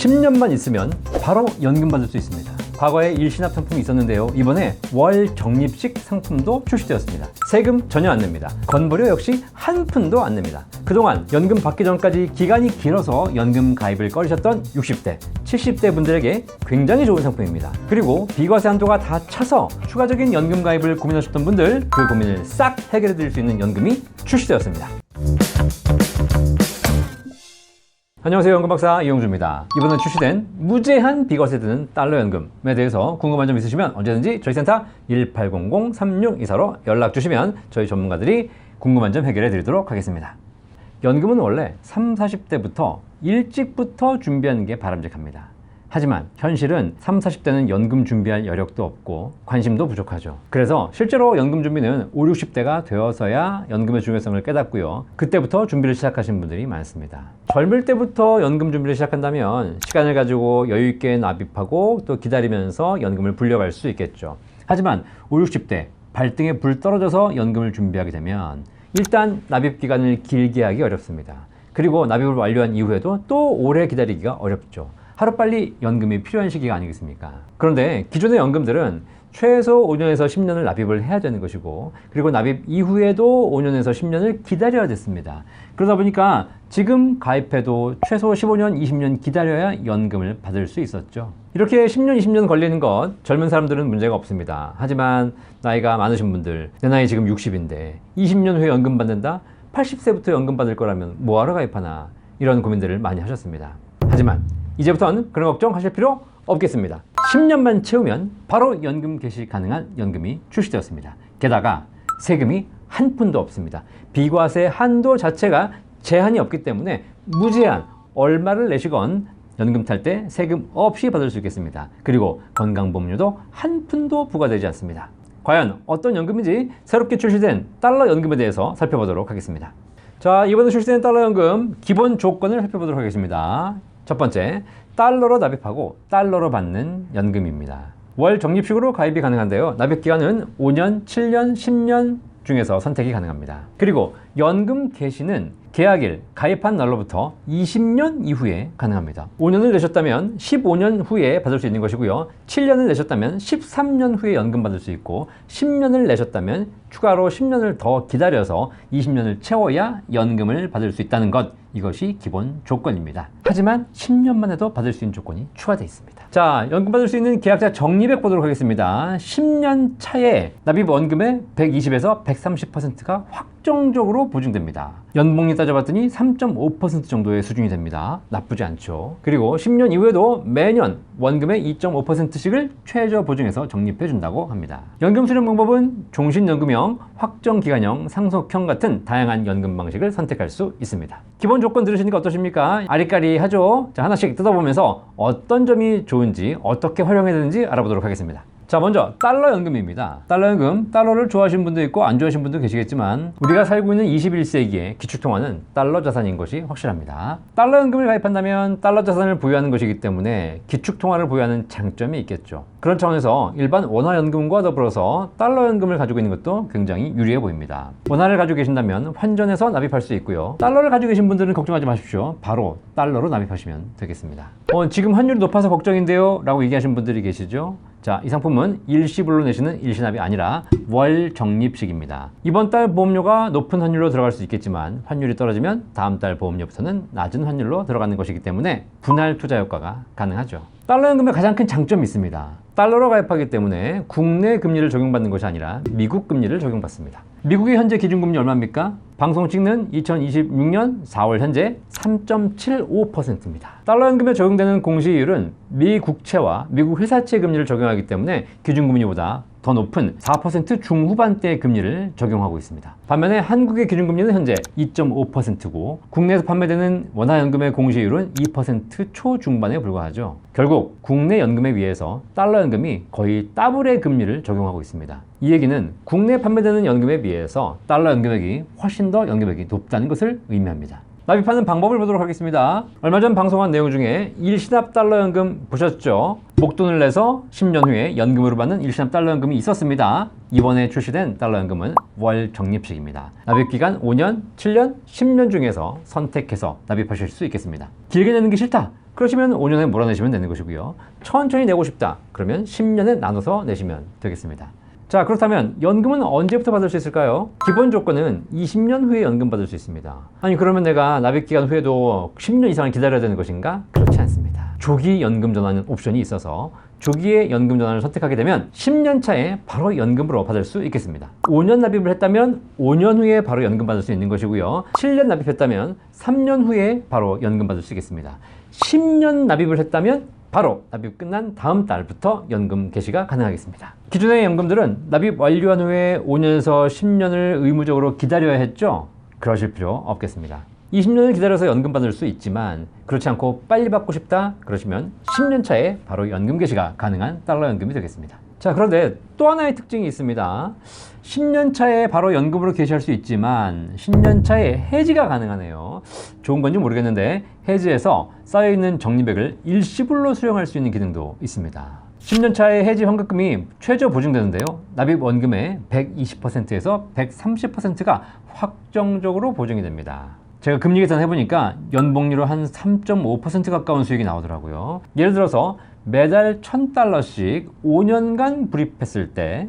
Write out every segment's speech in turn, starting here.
10년만 있으면 바로 연금 받을 수 있습니다. 과거에 일시납 상품이 있었는데요. 이번에 월 적립식 상품도 출시되었습니다. 세금 전혀 안 냅니다. 건보료 역시 한 푼도 안 냅니다. 그동안 연금 받기 전까지 기간이 길어서 연금 가입을 꺼리셨던 60대, 70대 분들에게 굉장히 좋은 상품입니다. 그리고 비과세 한도가 다 차서 추가적인 연금 가입을 고민하셨던 분들, 그 고민을 싹 해결해 드릴 수 있는 연금이 출시되었습니다. 안녕하세요, 연금박사 이용주입니다. 이번에 출시된 무제한 비과세 드는 달러 연금에 대해서 궁금한 점 있으시면 언제든지 저희 센터 1800-3624로 연락 주시면 저희 전문가들이 궁금한 점 해결해 드리도록 하겠습니다. 연금은 원래 30, 40대부터 일찍부터 준비하는 게 바람직합니다. 하지만 현실은 30, 40대는 연금 준비할 여력도 없고 관심도 부족하죠. 그래서 실제로 연금 준비는 5, 60대가 되어서야 연금의 중요성을 깨닫고요. 그때부터 준비를 시작하신 분들이 많습니다. 젊을 때부터 연금 준비를 시작한다면 시간을 가지고 여유 있게 납입하고 또 기다리면서 연금을 불려갈 수 있겠죠. 하지만 5, 60대 발등에 불 떨어져서 연금을 준비하게 되면 일단 납입 기간을 길게 하기 어렵습니다. 그리고 납입을 완료한 이후에도 또 오래 기다리기가 어렵죠. 하루빨리 연금이 필요한 시기가 아니겠습니까? 그런데 기존의 연금들은 최소 5년에서 10년을 납입을 해야 되는 것이고, 그리고 납입 이후에도 5년에서 10년을 기다려야 됐습니다. 그러다 보니까 지금 가입해도 최소 15년, 20년 기다려야 연금을 받을 수 있었죠. 이렇게 10년, 20년 걸리는 것 젊은 사람들은 문제가 없습니다. 하지만 나이가 많으신 분들, 내 나이 지금 60인데 20년 후에 연금 받는다? 80세부터 연금 받을 거라면 뭐하러 가입하나? 이런 고민들을 많이 하셨습니다. 하지만 이제부터는 그런 걱정 하실 필요 없겠습니다. 10년만 채우면 바로 연금 개시 가능한 연금이 출시되었습니다. 게다가 세금이 한 푼도 없습니다. 비과세 한도 자체가 제한이 없기 때문에 무제한 얼마를 내시건 연금 탈 때 세금 없이 받을 수 있겠습니다. 그리고 건강보험료도 한 푼도 부과되지 않습니다. 과연 어떤 연금인지 새롭게 출시된 달러 연금에 대해서 살펴보도록 하겠습니다. 자, 이번에 출시된 달러 연금 기본 조건을 살펴보도록 하겠습니다. 첫 번째, 달러로 납입하고 달러로 받는 연금입니다. 월 적립식으로 가입이 가능한데요. 납입 기간은 5년, 7년, 10년 중에서 선택이 가능합니다. 그리고 연금 개시는 계약일, 가입한 날로부터 20년 이후에 가능합니다. 5년을 내셨다면 15년 후에 받을 수 있는 것이고요. 7년을 내셨다면 13년 후에 연금 받을 수 있고, 10년을 내셨다면 추가로 10년을 더 기다려서 20년을 채워야 연금을 받을 수 있다는 것, 이것이 기본 조건입니다. 하지만 10년만 해도 받을 수 있는 조건이 추가되어 있습니다. 자, 연금 받을 수 있는 계약자 적립액 보도록 하겠습니다. 10년 차에 납입 원금의 120에서 130%가 확정적으로 보증됩니다. 연봉이 따져봤더니 3.5% 정도의 수준이 됩니다. 나쁘지 않죠. 그리고 10년 이후에도 매년 원금의 2.5%씩을 최저 보증해서 적립해 준다고 합니다. 연금 수령 방법은 종신연금형, 확정기간형, 상속형 같은 다양한 연금 방식을 선택할 수 있습니다. 기본 조건 들으시니까 어떠십니까? 아리까리하죠? 자, 하나씩 뜯어보면서 어떤 점이 좋은지, 어떻게 활용해야 되는지 알아보도록 하겠습니다. 자, 먼저 달러 연금입니다. 달러 연금, 달러를 좋아하시는 분도 있고 안 좋아하시는 분도 계시겠지만 우리가 살고 있는 21세기의 기축통화는 달러 자산인 것이 확실합니다. 달러 연금을 가입한다면 달러 자산을 보유하는 것이기 때문에 기축통화를 보유하는 장점이 있겠죠. 그런 차원에서 일반 원화연금과 더불어서 달러 연금을 가지고 있는 것도 굉장히 유리해 보입니다. 원화를 가지고 계신다면 환전해서 납입할 수 있고요. 달러를 가지고 계신 분들은 걱정하지 마십시오. 바로 달러로 납입하시면 되겠습니다. 지금 환율이 높아서 걱정인데요 라고 얘기하시는 분들이 계시죠. 자, 이 상품은 일시불로 내시는 일시납이 아니라 월 적립식입니다. 이번 달 보험료가 높은 환율로 들어갈 수 있겠지만 환율이 떨어지면 다음 달 보험료부터는 낮은 환율로 들어가는 것이기 때문에 분할 투자 효과가 가능하죠. 달러 연금의 가장 큰 장점이 있습니다. 달러로 가입하기 때문에 국내 금리를 적용받는 것이 아니라 미국 금리를 적용받습니다. 미국의 현재 기준금리 얼마입니까? 방송 찍는 2026년 4월 현재 3.75%입니다. 달러 연금에 적용되는 공시이율은 미 국채와 미국 회사채 금리를 적용하기 때문에 기준금리보다 더 높은 4% 중후반대의 금리를 적용하고 있습니다. 반면에 한국의 기준금리는 현재 2.5%고 국내에서 판매되는 원화연금의 공시이율은 2% 초중반에 불과하죠. 결국 국내 연금에 비해서 달러 연금이 거의 더블의 금리를 적용하고 있습니다. 이 얘기는 국내에 판매되는 연금에 비해서 달러 연금액이 훨씬 더 연금액이 높다는 것을 의미합니다. 납입하는 방법을 보도록 하겠습니다. 얼마 전 방송한 내용 중에 일시납 달러 연금 보셨죠? 목돈을 내서 10년 후에 연금으로 받는 일시납 달러 연금이 있었습니다. 이번에 출시된 달러 연금은 월 적립식입니다. 납입기간 5년, 7년, 10년 중에서 선택해서 납입하실 수 있겠습니다. 길게 내는 게 싫다. 그러시면 5년에 몰아내시면 되는 것이고요. 천천히 내고 싶다. 그러면 10년에 나눠서 내시면 되겠습니다. 자, 그렇다면 연금은 언제부터 받을 수 있을까요? 기본 조건은 20년 후에 연금 받을 수 있습니다. 아니, 그러면 내가 납입기간 후에도 10년 이상을 기다려야 되는 것인가? 그렇지 않습니다. 조기 연금 전환 옵션이 있어서 조기의 연금 전환을 선택하게 되면 10년 차에 바로 연금으로 받을 수 있겠습니다. 5년 납입을 했다면 5년 후에 바로 연금 받을 수 있는 것이고요. 7년 납입했다면 3년 후에 바로 연금 받을 수 있겠습니다. 10년 납입을 했다면 바로 납입 끝난 다음 달부터 연금 개시가 가능하겠습니다. 기존의 연금들은 납입 완료한 후에 5년에서 10년을 의무적으로 기다려야 했죠? 그러실 필요 없겠습니다. 20년을 기다려서 연금 받을 수 있지만 그렇지 않고 빨리 받고 싶다 그러시면 10년 차에 바로 연금 개시가 가능한 달러 연금이 되겠습니다. 자, 그런데 또 하나의 특징이 있습니다. 10년 차에 바로 연금으로 개시할 수 있지만 10년 차에 해지가 가능하네요. 좋은 건지 모르겠는데 해지에서 쌓여있는 적립액을 일시불로 수령할 수 있는 기능도 있습니다. 10년 차에 해지 환급금이 최저 보증되는데요. 납입 원금의 120%에서 130%가 확정적으로 보증이 됩니다. 제가 금리 계산 해보니까 연복리로 한 3.5% 가까운 수익이 나오더라고요. 예를 들어서 매달 $1,000씩 5년간 불입했을 때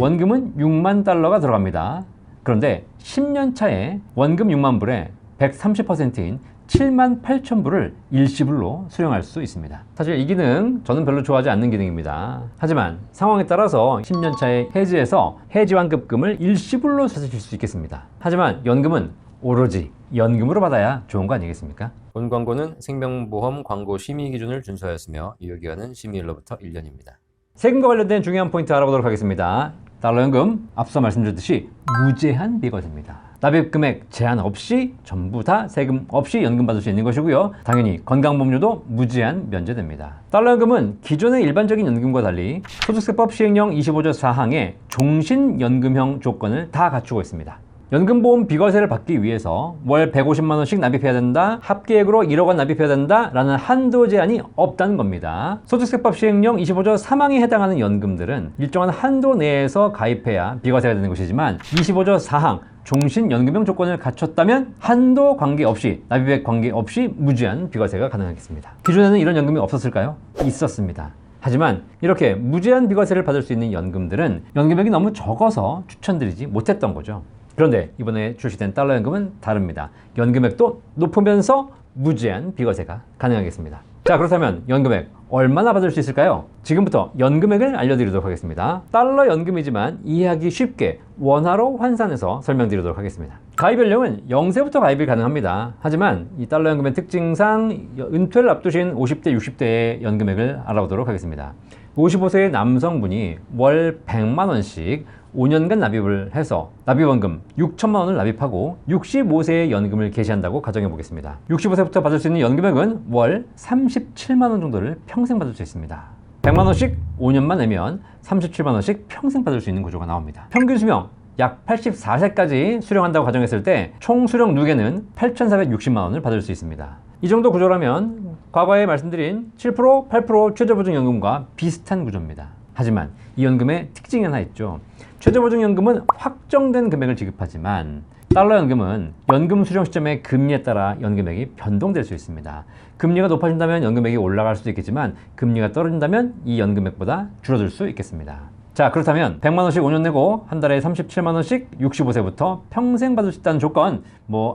원금은 6만 달러가 들어갑니다. 그런데 10년 차에 원금 6만 불에 130%인 7만 8천 불을 일시불로 수령할 수 있습니다. 사실 이 기능 저는 별로 좋아하지 않는 기능입니다. 하지만 상황에 따라서 10년 차에 해지해서 해지 환급금을 일시불로 사실 수 있겠습니다. 하지만 연금은 오로지 연금으로 받아야 좋은 거 아니겠습니까? 본 광고는 생명보험 광고 심의 기준을 준수하였으며 유효기간은 심의일로부터 1년입니다. 세금과 관련된 중요한 포인트 알아보도록 하겠습니다. 달러 연금, 앞서 말씀드렸듯이 무제한 비과세입니다. 납입 금액 제한 없이 전부 다 세금 없이 연금 받을 수 있는 것이고요. 당연히 건강보험료도 무제한 면제됩니다. 달러 연금은 기존의 일반적인 연금과 달리 소득세법 시행령 25조 4항의 종신연금형 조건을 다 갖추고 있습니다. 연금보험 비과세를 받기 위해서 월 150만 원씩 납입해야 된다, 합계액으로 1억 원 납입해야 된다 라는 한도 제한이 없다는 겁니다. 소득세법 시행령 25조 3항에 해당하는 연금들은 일정한 한도 내에서 가입해야 비과세가 되는 것이지만 25조 4항 종신연금형 조건을 갖췄다면 한도 관계없이 납입액 관계없이 무제한 비과세가 가능하겠습니다. 기존에는 이런 연금이 없었을까요? 있었습니다. 하지만 이렇게 무제한 비과세를 받을 수 있는 연금들은 연금액이 너무 적어서 추천드리지 못했던 거죠. 그런데 이번에 출시된 달러 연금은 다릅니다. 연금액도 높으면서 무제한 비과세가 가능하겠습니다. 자, 그렇다면 연금액 얼마나 받을 수 있을까요? 지금부터 연금액을 알려드리도록 하겠습니다. 달러 연금이지만 이해하기 쉽게 원화로 환산해서 설명드리도록 하겠습니다. 가입 연령은 0세부터 가입이 가능합니다. 하지만 이 달러 연금의 특징상 은퇴를 앞두신 50대, 60대의 연금액을 알아보도록 하겠습니다. 55세의 남성분이 월 100만 원씩 5년간 납입을 해서 납입원금 6천만 원을 납입하고 65세의 연금을 개시한다고 가정해 보겠습니다. 65세부터 받을 수 있는 연금액은 월 37만 원 정도를 평생 받을 수 있습니다. 100만 원씩 5년만 내면 37만 원씩 평생 받을 수 있는 구조가 나옵니다. 평균 수명 약 84세까지 수령한다고 가정했을 때 총 수령 누계는 8,460만 원을 받을 수 있습니다. 이 정도 구조라면 과거에 말씀드린 7%, 8% 최저보증연금과 비슷한 구조입니다. 하지만 이 연금의 특징이 하나 있죠. 최저보증연금은 확정된 금액을 지급하지만 달러 연금은 연금 수령 시점의 금리에 따라 연금액이 변동될 수 있습니다. 금리가 높아진다면 연금액이 올라갈 수도 있겠지만 금리가 떨어진다면 이 연금액보다 줄어들 수 있겠습니다. 자, 그렇다면 100만 원씩 5년 내고 한 달에 37만 원씩 65세부터 평생 받을 수 있다는 조건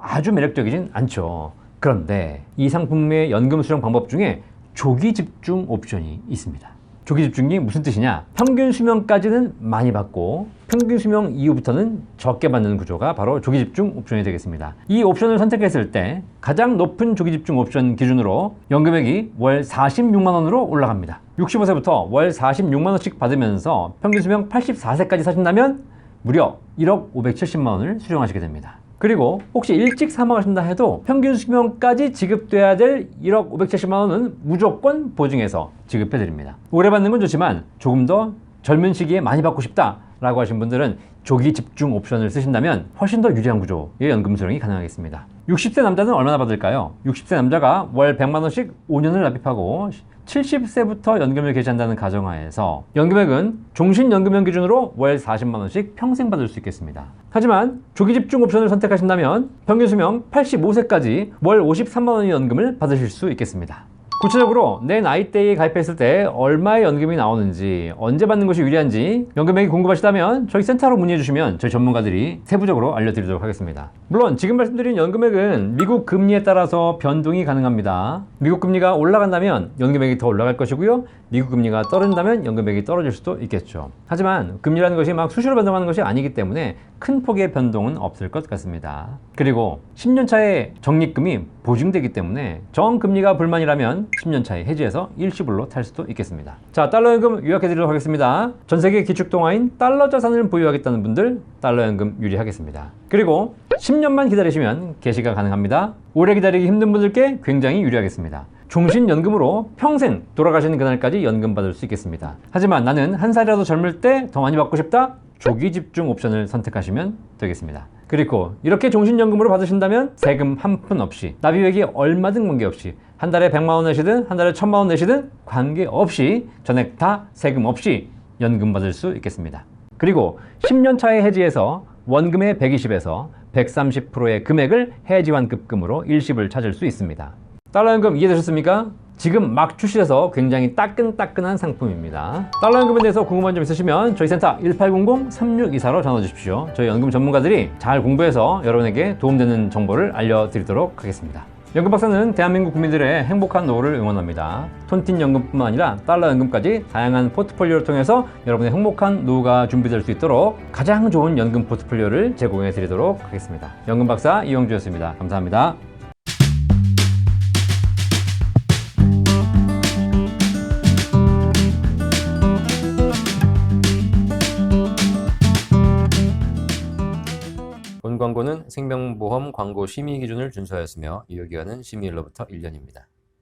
아주 매력적이진 않죠. 그런데 이 상품의 연금 수령 방법 중에 조기 집중 옵션이 있습니다. 조기 집중이 무슨 뜻이냐? 평균 수명까지는 많이 받고 평균 수명 이후부터는 적게 받는 구조가 바로 조기 집중 옵션이 되겠습니다. 이 옵션을 선택했을 때 가장 높은 조기 집중 옵션 기준으로 연금액이 월 46만 원으로 올라갑니다. 65세부터 월 46만 원씩 받으면서 평균 수명 84세까지 사신다면 무려 1억 570만 원을 수령하시게 됩니다. 그리고 혹시 일찍 사망하신다 해도 평균 수명까지 지급돼야 될 1억 570만 원은 무조건 보증해서 지급해 드립니다. 오래 받는 건 좋지만 조금 더 젊은 시기에 많이 받고 싶다 라고 하신 분들은 조기 집중 옵션을 쓰신다면 훨씬 더 유리한 구조의 연금 수령이 가능하겠습니다. 60세 남자는 얼마나 받을까요? 60세 남자가 월 100만 원씩 5년을 납입하고 70세부터 연금을 개시한다는 가정하에서 연금액은 종신연금형 기준으로 월 40만 원씩 평생 받을 수 있겠습니다. 하지만 조기 집중 옵션을 선택하신다면 평균 수명 85세까지 월 53만 원의 연금을 받으실 수 있겠습니다. 구체적으로 내 나이대에 가입했을 때 얼마의 연금이 나오는지, 언제 받는 것이 유리한지 연금액이 궁금하시다면 저희 센터로 문의해 주시면 저희 전문가들이 세부적으로 알려드리도록 하겠습니다. 물론 지금 말씀드린 연금액은 미국 금리에 따라서 변동이 가능합니다. 미국 금리가 올라간다면 연금액이 더 올라갈 것이고요, 미국 금리가 떨어진다면 연금액이 떨어질 수도 있겠죠. 하지만 금리라는 것이 막 수시로 변동하는 것이 아니기 때문에 큰 폭의 변동은 없을 것 같습니다. 그리고 10년 차에 적립금이 보증되기 때문에 정금리가 불만이라면 10년 차에 해지해서 일시불로 탈 수도 있겠습니다. 자, 달러 연금 요약해 드리도록 하겠습니다. 전 세계 기축 동화인 달러 자산을 보유하겠다는 분들 달러 연금 유리하겠습니다. 그리고 10년만 기다리시면 개시가 가능합니다. 오래 기다리기 힘든 분들께 굉장히 유리하겠습니다. 종신연금으로 평생 돌아가시는 그날까지 연금 받을 수 있겠습니다. 하지만 나는 한 살이라도 젊을 때 더 많이 받고 싶다? 조기 집중 옵션을 선택하시면 되겠습니다. 그리고 이렇게 종신연금으로 받으신다면 세금 한 푼 없이, 납입액이 얼마든 관계없이, 한 달에 100만 원 내시든 한 달에 1000만 원 내시든 관계없이 전액 다 세금 없이 연금 받을 수 있겠습니다. 그리고 10년 차에 해지해서 원금의 120에서 130%의 금액을 해지환급금으로 일시불 찾을 수 있습니다. 달러 연금 이해되셨습니까? 지금 막 출시해서 굉장히 따끈따끈한 상품입니다. 달러 연금에 대해서 궁금한 점 있으시면 저희 센터 1800-3624로 전화 주십시오. 저희 연금 전문가들이 잘 공부해서 여러분에게 도움되는 정보를 알려드리도록 하겠습니다. 연금 박사는 대한민국 국민들의 행복한 노후를 응원합니다. 톤틴 연금뿐만 아니라 달러 연금까지 다양한 포트폴리오를 통해서 여러분의 행복한 노후가 준비될 수 있도록 가장 좋은 연금 포트폴리오를 제공해 드리도록 하겠습니다. 연금 박사 이영주였습니다. 감사합니다. 본 광고는 생명보험 광고 심의 기준을 준수하였으며 유효기간은 심의일로부터 1년입니다.